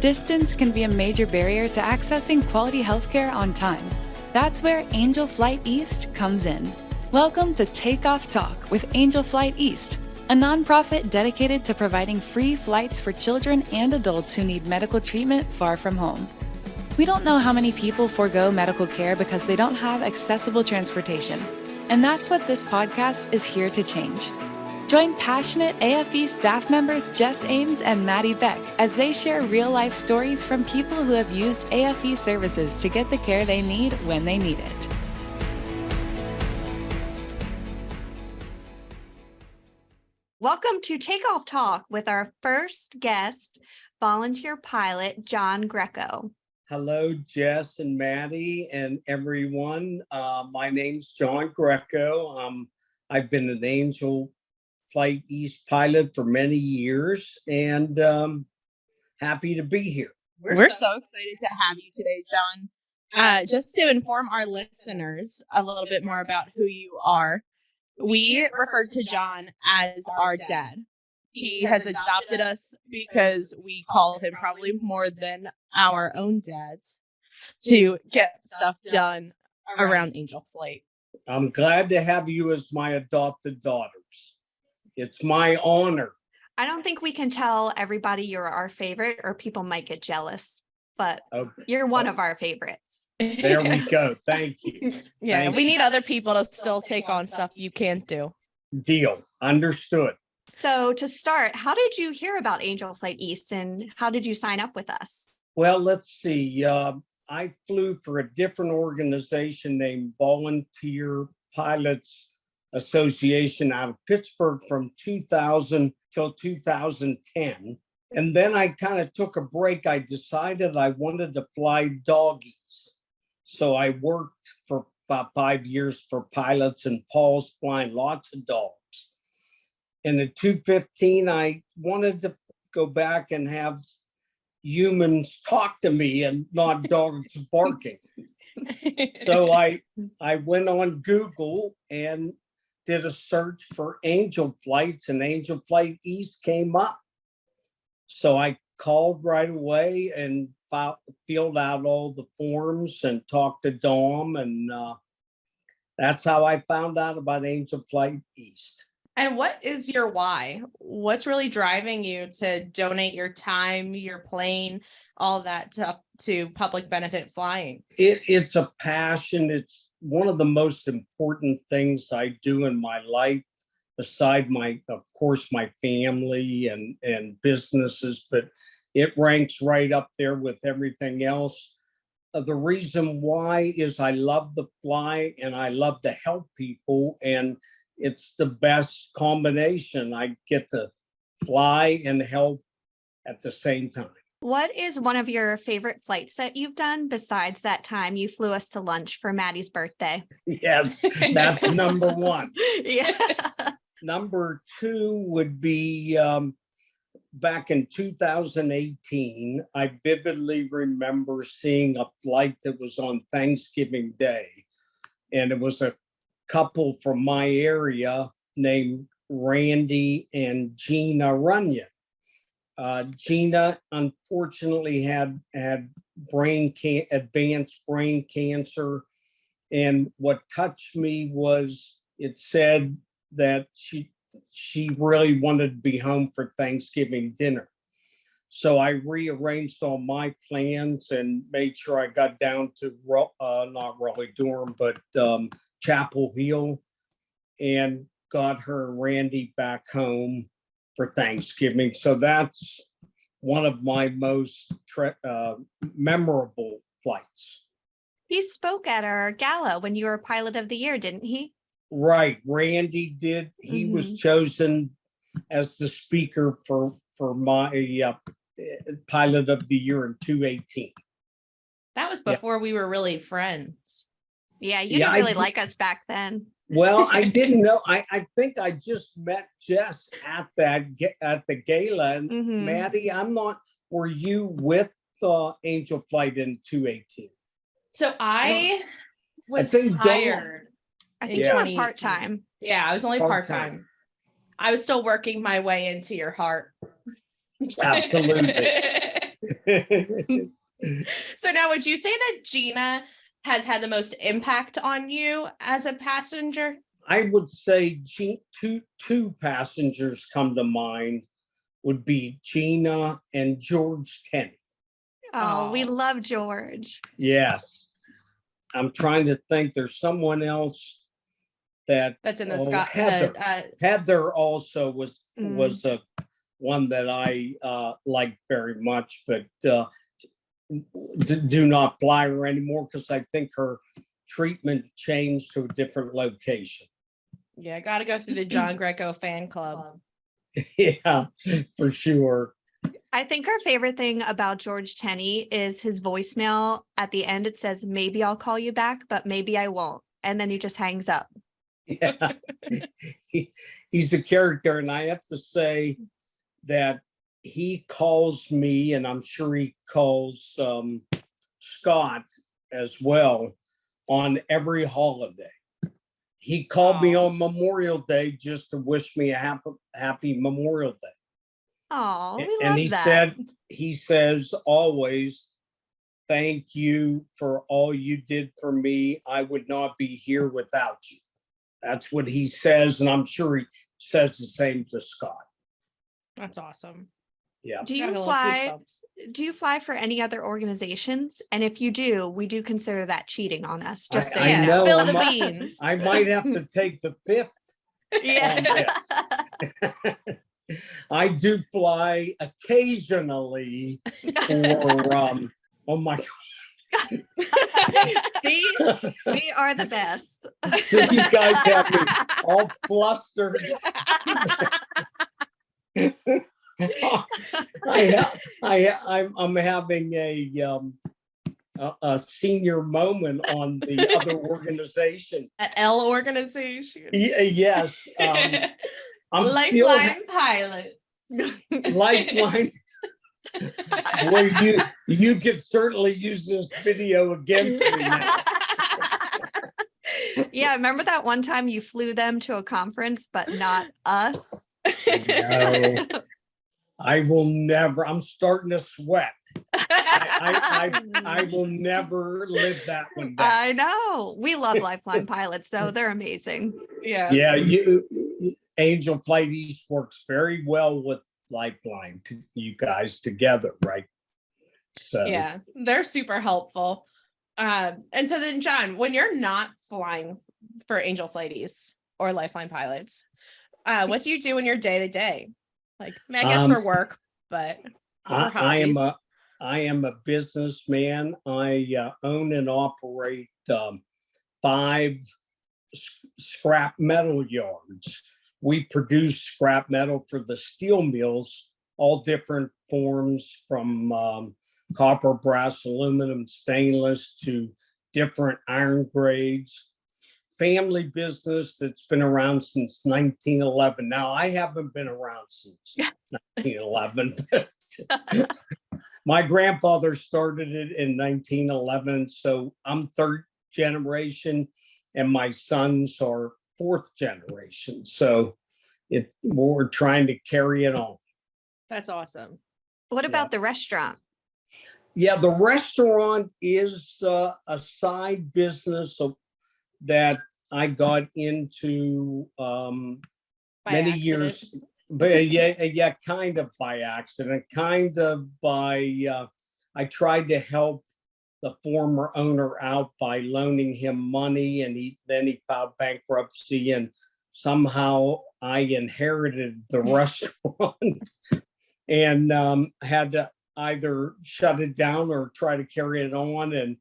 Distance can be a major barrier to accessing quality healthcare on time. That's where Angel Flight East comes in. Welcome to Takeoff Talk with Angel Flight East, a nonprofit dedicated to providing free flights for children and adults who need medical treatment far from home. We don't know how many people forego medical care because they don't have accessible transportation, and that's what this podcast is here to change. Join passionate AFE staff members Jess Ames and Maddy Beck as they share real-life stories from people who have used AFE services to get the care they need when they need it. Welcome to Takeoff Talk with our first guest, volunteer pilot John Greco. Hello, Jess and Maddy and everyone. My name's John Greco. I've been an Angel Flight East pilot for many years and happy to be here. We're so excited to have you today, John. Just to inform our listeners a little bit more about who you are, we refer to John as our dad. He has adopted us because we call him probably more than our own dads to get stuff done around Angel Flight. I'm glad to have you as my adopted daughters. It's my honor. I don't think we can tell everybody you're our favorite or people might get jealous, but you're one of our favorites. There we go. Thank you. Yeah, Thank we you. need other people to still take on stuff you can't do. Deal. Understood. So to start, how did you hear about Angel Flight East and how did you sign up with us? Well, let's see. I flew for a different organization named Volunteer Pilots Association out of Pittsburgh from 2000 till 2010. And then I kind of took a break. I decided I wanted to fly doggies. So I worked for about 5 years for pilots and Paul's flying lots of dogs. And in 2015, I wanted to go back and have humans talk to me and not dogs barking. So I went on Google and did a search for Angel Flights, and Angel Flight East came up. So I called right away and filled out all the forms and talked to Dom, and that's how I found out about Angel Flight East. And what is your why? What's really driving you to donate your time, your plane, all that to public benefit flying? It's a passion. It's one of the most important things I do in my life, beside of course, my family and businesses, but it ranks right up there with everything else. The reason why is I love to fly and I love to help people, and it's the best combination. I get to fly and help at the same time. What is one of your favorite flights that you've done besides that time you flew us to lunch for Maddy's birthday? Yes, that's number one. Yeah. Number two would be back in 2018. I vividly remember seeing a flight that was on Thanksgiving Day, and it was a couple from my area named Randy and Gina Runyon. Gina unfortunately had advanced brain cancer, and what touched me was it said that she really wanted to be home for Thanksgiving dinner. So I rearranged all my plans and made sure I got down to not Raleigh Durham, but Chapel Hill, and got her and Randy back home for Thanksgiving. So that's one of my most memorable flights. He spoke at our gala when you were Pilot of the Year, didn't he? Right, Randy did. He was chosen as the speaker for my Pilot of the Year in 2018. That was before we were really friends. Yeah, you didn't really like us back then. Well, I didn't know. I think I just met Jess at the gala. And Maddy, were you with Angel Flight in 2018? So I was hired. I think you were part-time. Yeah, I was only part-time. I was still working my way into your heart. Absolutely. So now, would you say that Gina has had the most impact on you as a passenger? I would say two passengers come to mind would be Gina and George Tenney. Oh, we Aw. love George. Yes. I'm trying to think. There's someone else that That's in the Heather also was Mm. a one that I like very much, but do not fly her anymore because I think her treatment changed to a different location. Yeah, got to go through the John Greco fan club. Yeah, for sure. I think our favorite thing about George Tenney is his voicemail. At the end, it says, maybe I'll call you back, but maybe I won't. And then he just hangs up. Yeah, he's a character, and I have to say that he calls me, and I'm sure he calls Scott as well on every holiday. He called me on Memorial Day just to wish me a happy Memorial Day. Oh, we And love he says always, thank you for all you did for me. I would not be here without you. That's what he says, and I'm sure he says the same to Scott. That's awesome. Yeah. Do you fly for any other organizations? And if you do, we do consider that cheating on us. Just so you know. Spill the beans. I might have to take the fifth. Yeah. I do fly occasionally for oh my God. See, we are the best. So you guys have me all flustered. I'm having a senior moment on the other organization. At L organization. Yes. I'm Lifeline pilot. Lifeline. Boy, you could certainly use this video against me now. Yeah, remember that one time you flew them to a conference, but not us? No, I will never. I'm starting to sweat. I will never live that one down. I know. We love Lifeline pilots, though. They're amazing. Yeah. Yeah, Angel Flight East works very well with Lifeline, you guys together, right? So yeah, they're super helpful. And so then, John, when you're not flying for Angel Flight East or Lifeline pilots, what do you do in your day to day? Like, I guess for work, but for hobbies. I am a businessman. I own and operate 5 scrap metal yards. We produce scrap metal for the steel mills, all different forms, from copper, brass, aluminum, stainless, to different iron grades. Family business that's been around since 1911. Now, I haven't been around since 1911. But my grandfather started it in 1911, so I'm 3rd generation, and my sons are 4th generation. So we're trying to carry it on. That's awesome. What about the restaurant? Yeah, the restaurant is a side business that I got into many years, but yeah, kind of by accident, kind of by, I tried to help the former owner out by loaning him money, and then he filed bankruptcy, and somehow I inherited the restaurant and had to either shut it down or try to carry it on. And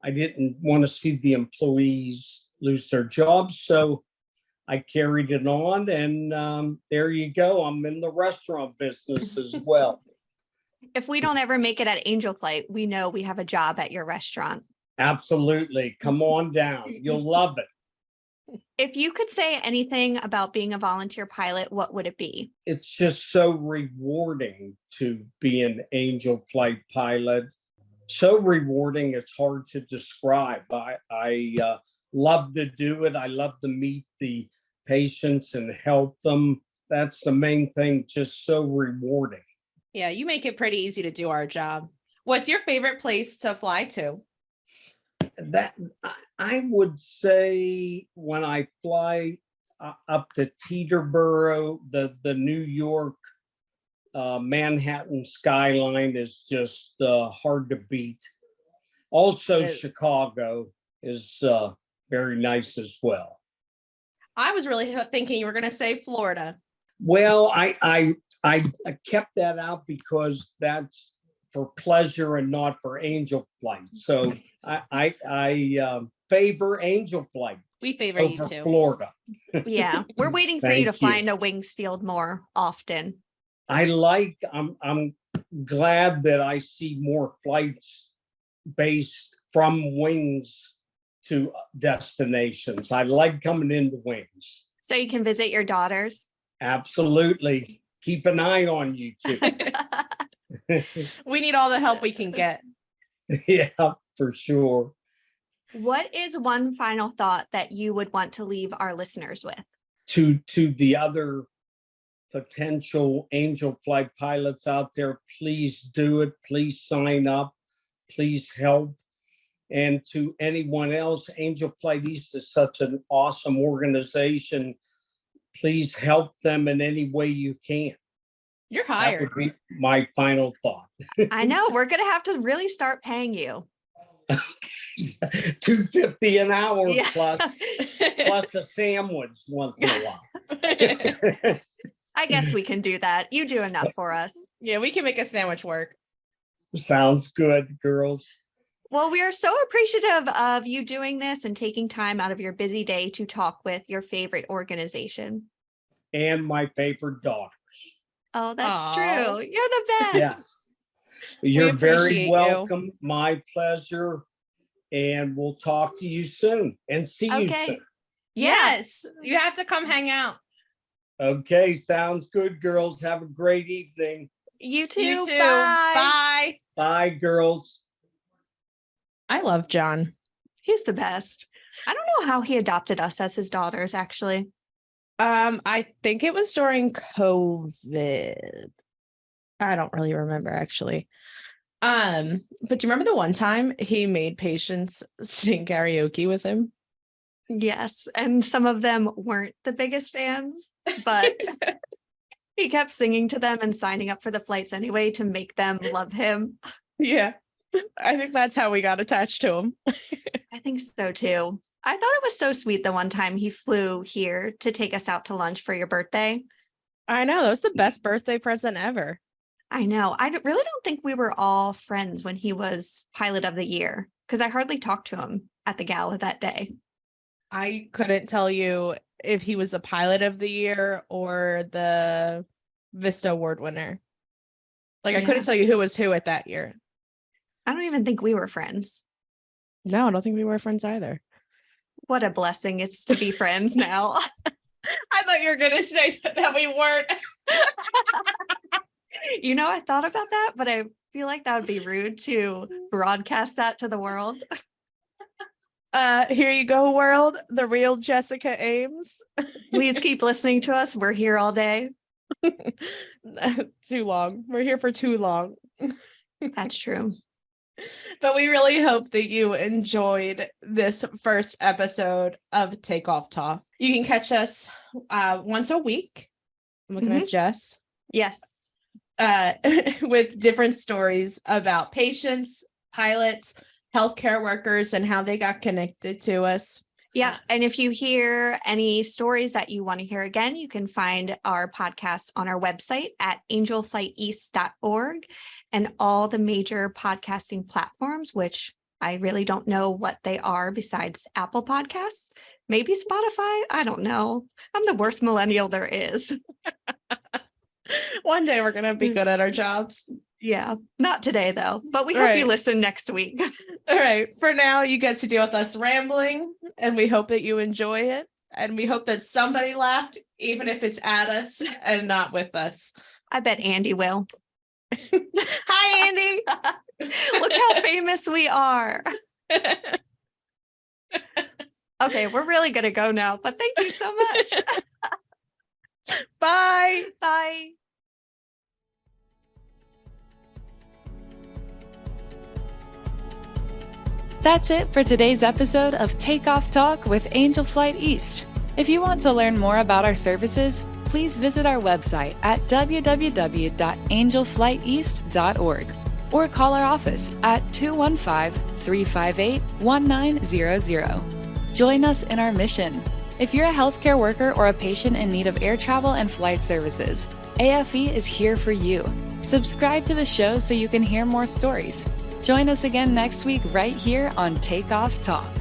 I didn't want to see the employees lose their jobs, so I carried it on, and there you go. I'm in the restaurant business as well. If we don't ever make it at Angel Flight, we know we have a job at your restaurant. Absolutely. Come on down. You'll love it. If you could say anything about being a volunteer pilot, what would it be? It's just so rewarding to be an Angel Flight pilot. So rewarding, it's hard to describe. I love to do it. I love to meet the patients and help them. That's the main thing, just so rewarding. Yeah, you make it pretty easy to do our job. What's your favorite place to fly to? That I would say when I fly up to Teterboro, the New York Manhattan skyline is just hard to beat. Also, Chicago is very nice as well. I was really thinking you were going to say Florida. Well, I kept that out because that's for pleasure and not for angel flight. So I favor angel flight. We favor you over too. Florida. Yeah, we're waiting for you to fly into Wings Field more often. I'm glad that I see more flights based from Wings to destinations. I like coming into Wings. So you can visit your daughters. Absolutely. Keep an eye on you too. We need all the help we can get. Yeah, for sure. What is one final thought that you would want to leave our listeners with? To the other potential angel flight pilots out there, please do it. Please sign up. Please help. And to anyone else, Angel Flight East is such an awesome organization. Please help them in any way you can. You're hired. That would be my final thought. I know we're going to have to really start paying you. $2.50 an hour plus a sandwich once in a while. I guess we can do that. You do enough for us. Yeah, we can make a sandwich work. Sounds good, girls. Well, we are so appreciative of you doing this and taking time out of your busy day to talk with your favorite organization. And my favorite daughters. Oh, that's true. You're the best. Yes. You're very welcome. You. My pleasure. And we'll talk to you soon and see you soon. Yes. You have to come hang out. Okay. Sounds good, girls. Have a great evening. You too. You too. Bye. Bye. Bye, girls. I love John. He's the best. I don't know how he adopted us as his daughters, actually. I think it was during COVID. I don't really remember actually. But do you remember the one time he made patients sing karaoke with him? Yes, and some of them weren't the biggest fans, but he kept singing to them and signing up for the flights anyway to make them love him. Yeah. I think that's how we got attached to him. I think so too. I thought it was so sweet the one time he flew here to take us out to lunch for your birthday. I know. That was the best birthday present ever. I know. I really don't think we were all friends when he was pilot of the year because I hardly talked to him at the gala that day. I couldn't tell you if he was the pilot of the year or the Vista Award winner. Like, I couldn't tell you who was who at that year. I don't even think we were friends. No, I don't think we were friends either. What a blessing it's to be friends now. I thought you were going to say that we weren't. You know, I thought about that, but I feel like that would be rude to broadcast that to the world. Here you go, world. The real Jessica Ames. Please keep listening to us. We're here all day. Too long. We're here for too long. That's true. But we really hope that you enjoyed this first episode of Takeoff Talk. You can catch us once a week. I'm looking at Jess. Yes. With different stories about patients, pilots, healthcare workers, and how they got connected to us. Yeah. And if you hear any stories that you want to hear again, you can find our podcast on our website at angelflighteast.org and all the major podcasting platforms, which I really don't know what they are besides Apple Podcasts, maybe Spotify. I don't know. I'm the worst millennial there is. One day we're going to be good at our jobs. Yeah, not today though, but we hope you listen next week. All right. For now, you get to deal with us rambling, and we hope that you enjoy it. And we hope that somebody laughed, even if it's at us and not with us. I bet Andy will. Hi, Andy. Look how famous we are. Okay, we're really going to go now, but thank you so much. Bye. Bye. That's it for today's episode of Takeoff Talk with Angel Flight East. If you want to learn more about our services, please visit our website at www.angelflighteast.org or call our office at 215-358-1900. Join us in our mission. If you're a healthcare worker or a patient in need of air travel and flight services, AFE is here for you. Subscribe to the show so you can hear more stories. Join us again next week right here on Takeoff Talk.